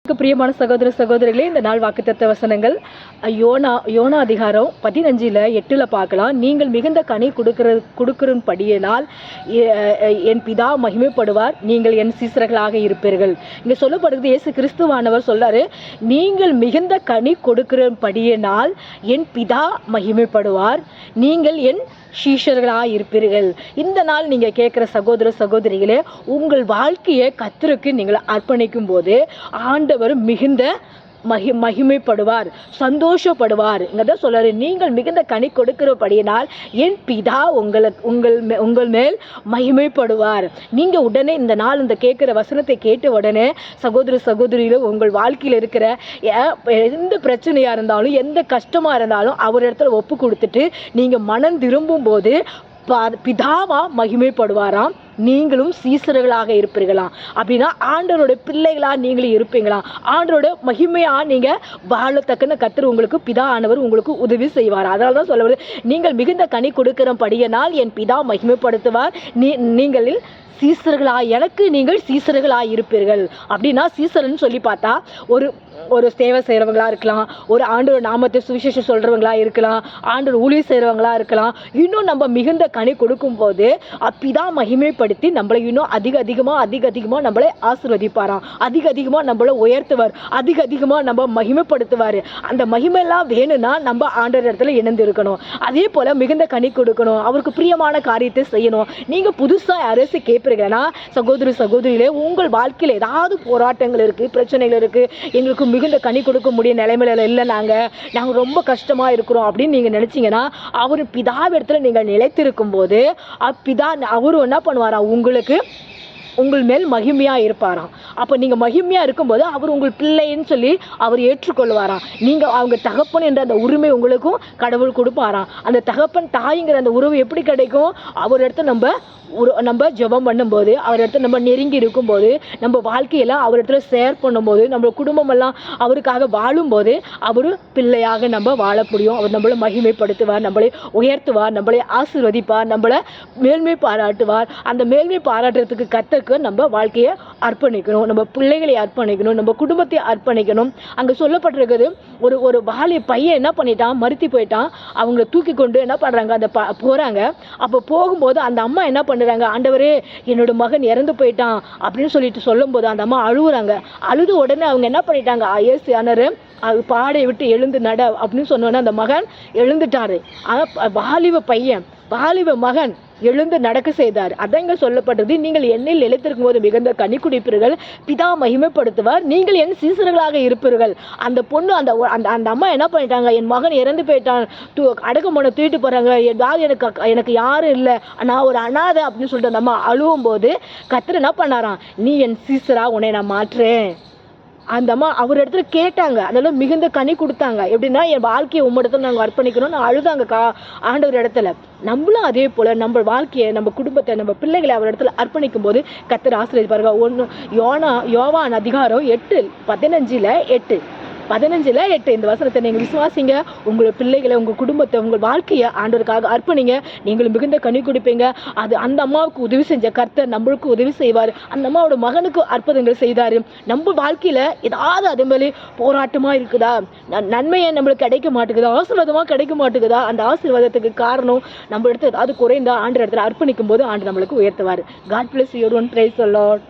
பிரியமான சகோதர சகோதரிகளே, இந்த நாள் வாக்குத்தத்த வசனங்கள் யோனா அதிகாரம் 15:8 பார்க்கலாம். நீங்கள் மிகுந்த கனி கொடுக்கிறபடியினால் என் பிதா மகிமைப்படுவார், நீங்கள் என் சீசர்களாக இருப்பீர்கள். இங்க சொல்லப்படுகிறது, இயேசு கிறிஸ்துவானவர் சொல்றாரு, நீங்கள் மிகுந்த கனி கொடுக்கிறபடியினால் என் பிதா மகிமைப்படுவார், நீங்கள் என் சீஷர்களாக இருப்பீர்கள். இந்த நாள் நீங்க கேட்கிற சகோதர சகோதரிகளே, உங்கள் வாழ்க்கையை கர்த்தருக்கு நீங்கள் அர்ப்பணிக்கும் போது ஆண்டவர் மிகுந்த மகிமைப்படுவார், சந்தோஷப்படுவார். இங்கதான் சொல்றாரு, நீங்கள் மிகுந்த கனி கொடுக்கிறபடியினால் என் பிதா உங்கள் மேல் மகிமைப்படுவார். நீங்க உடனே இந்த நாள் இந்த கேட்கிற வசனத்தை கேட்ட உடனே சகோதர சகோதரியில உங்கள் வாழ்க்கையில் இருக்கிற எந்த பிரச்சனையா இருந்தாலும், எந்த கஷ்டமா இருந்தாலும் அவர் இடத்துல ஒப்பு கொடுத்துட்டு நீங்க மனம் திரும்பும் போது பிதாவா மகிமைப்படுவாராம், நீங்களும் சீசர்களாக இருப்பீர்களாம். அப்படின்னா ஆண்டவரோட பிள்ளைகளா நீங்களும் இருப்பீங்களாம். ஆண்டவரோட மகிமையா நீங்க வாழத்தக்கன கர்த்தர் உங்களுக்கு பிதா ஆனவர் உங்களுக்கு உதவி செய்வார். அதனாலதான் சொல்ல, நீங்கள் மிகுந்த கனி கொடுக்கிறபடியினால் என் பிதா மகிமைப்படுத்துவார், நீங்களில் சீசர்களா எனக்கு நீங்கள் சீசர்களா இருப்பீர்கள். அப்படின்னா சீசர்ன்னு சொல்லி பார்த்தா ஒரு சேவை செய்கிறவங்களா இருக்கலாம், ஒரு ஆண்டவர் நாமத்தை சுவிசேஷம் சொல்கிறவங்களா இருக்கலாம், ஆண்டவர் ஊழியர் செய்கிறவங்களா இருக்கலாம். இன்னும் நம்ம மிகுந்த கனி கொடுக்கும் போது பிதா மகிமைப்படுத்தி நம்மளை இன்னும் அதிகமாக நம்மளை ஆசீர்வதிப்பாராம், அதிகமாக நம்மளை உயர்த்துவார், அதிகமாக நம்ம மகிமைப்படுத்துவார். அந்த மகிமையெல்லாம் வேணும்னா நம்ம ஆண்டவர் இடத்துல இணைந்து இருக்கணும். அதே போல் மிகுந்த கனி கொடுக்கணும், அவருக்கு பிரியமான காரியத்தை செய்யணும். நீங்கள் புதுசாக யாராச்சும் கேட்பீங்கன்னா சகோதரி சகோதரிகளே, உங்கள் வாழ்க்கையில் ஏதாவது போராட்டங்கள் இருக்குது, பிரச்சனைகள் இருக்குது, எங்களுக்கு மிகுந்த கனி கொடுக்க முடிய நிலைமையில இல்லை, நாங்கள் ரொம்ப கஷ்டமா இருக்கிறோம் அப்படின்னு நீங்க நினைச்சீங்கன்னா, அவர் பிதாவிடத்துல நீங்கள் நிலைத்திருக்கும் போது பிதா அவரு என்ன பண்ணுவாரா, உங்கள் மேல் மகிமையா இருப்பாராம். அப்போ நீங்க மகிமையா இருக்கும்போது அவர் உங்கள் பிள்ளைன்னு சொல்லி அவர் ஏற்றுக்கொள்வாராம். நீங்க அவங்க தகப்பன் என்ற அந்த உரிமை உங்களுக்கும் கடவுள் கொடுப்பாராம். அந்த தகப்பன் தாய்ங்கிற அந்த உறவு எப்படி கிடைக்கும், அவர் இடத்த நம்ம ஜெபம் பண்ணும்போது, அவர் இடத்துல நம்ம நெருங்கி இருக்கும்போது, நம்ம வாழ்க்கையெல்லாம் அவர் இடத்துல ஷேர் பண்ணும்போது, நம்ம குடும்பம் எல்லாம் அவருக்காக வாழும்போது அவர் பிள்ளையாக நம்ம வாழ முடியும். அவர் நம்மளை மகிமைப்படுத்துவார், நம்மளை உயர்த்துவார், நம்மளை ஆசீர்வதிப்பார், நம்மளை மேன்மை பாராட்டுவார். அந்த மேன்மை பாராட்டுறதுக்கு கர்த்தருக்கு நம்ம வாழ்க்கையை அர்ப்பணிக்கணும், நம்ம பிள்ளைகளை அர்ப்பணிக்கணும், நம்ம குடும்பத்தை அர்ப்பணிக்கணும். அங்கே சொல்லப்பட்டிருக்கிறது, ஒரு வாலிய பையன் என்ன பண்ணிட்டான், மறுத்தி போயிட்டான். அவங்கள தூக்கி கொண்டு என்ன பண்ணுறாங்க, அந்த போகிறாங்க. அப்போ போகும்போது அந்த அம்மா என்ன பண்ணுறாங்க, ஆண்டவரே என்னோட மகன் இறந்து போயிட்டான் அப்படின்னு சொல்லிட்டு சொல்லும்போது அந்த அம்மா அழுகுறாங்க. அழுது உடனே அவங்க என்ன பண்ணிட்டாங்க, இயேசு ஆனரு பாடையை விட்டு எழுந்து நட அப்படின்னு சொன்னோன்னே அந்த மகன் எழுந்துட்டாரு. வாலிப மகன் எழுந்து நடக்க செய்தார். அதங்க சொல்லப்பட்டது, நீங்கள் என்னில் நிலைத்திருக்கும் போது மிகுந்த கனி குடிப்பீர்கள், பிதா மகிமைப்படுத்துவார், நீங்கள் என் சீசர்களாக இருப்பீர்கள். அந்த பொண்ணு அந்த அம்மா என்ன பண்ணிட்டாங்க, என் மகன் இறந்து போயிட்டான், அடக்கமோனை தூக்கிட்டு போறாங்க, எனக்கு யாரும் இல்லை, நான் ஒரு அனாதை அப்படின்னு சொல்லிட்டு அந்த அம்மா அழுவும் போது கர்த்தர் என்ன பண்ணாராம், நீ என் சீசரா, உன்னை நான் மாற்றேன். அந்த அம்மா அவர் இடத்துல கேட்டாங்க, அதெல்லாம் மிகுந்த கனி கொடுத்தாங்க. எப்படின்னா, என் வாழ்க்கையை உம்மிடத்துல நாங்கள் அர்ப்பணிக்கணும்னு அழுதாங்க ஆண்டவர் இடத்துல. நம்மளும் அதே போல நம்ம வாழ்க்கையை, நம்ம குடும்பத்தை, நம்ம பிள்ளைகளை அவர் இடத்துல அர்ப்பணிக்கும் போது கர்த்தர் ஆசீர்வதிப்பாருங்க. யோவான் அதிகாரம் 8:15 இந்த வசனத்தை நீங்கள் விசுவாசிங்க. உங்கள் பிள்ளைகளை, உங்கள் குடும்பத்தை, உங்கள் வாழ்க்கையை ஆண்டவருக்காக அர்ப்பணிங்க, நீங்களும் மிகுந்த கனி கொடுப்பீங்க. அது அந்த அம்மாவுக்கு உதவி செஞ்ச கர்த்தர் நம்மளுக்கு உதவி செய்வார். அந்த அம்மாவோட மகனுக்கு அற்புதங்கள் செய்தார். நம்ம வாழ்க்கையில் ஏதாவது அதே மாதிரி போராட்டமாக இருக்குதா, நன்மையை நம்மளுக்கு கிடைக்க மாட்டேங்குதா, ஆசீர்வாதமாக கிடைக்க மாட்டேங்குதா, அந்த ஆசீர்வாதத்துக்கு காரணம் நம்ம இடத்துல ஏதாவது குறைந்தா ஆண்டு இடத்துல அர்ப்பணிக்கும் போது ஆண்டு நம்மளுக்கு உயர்த்துவார். God bless you everyone. Praise the Lord.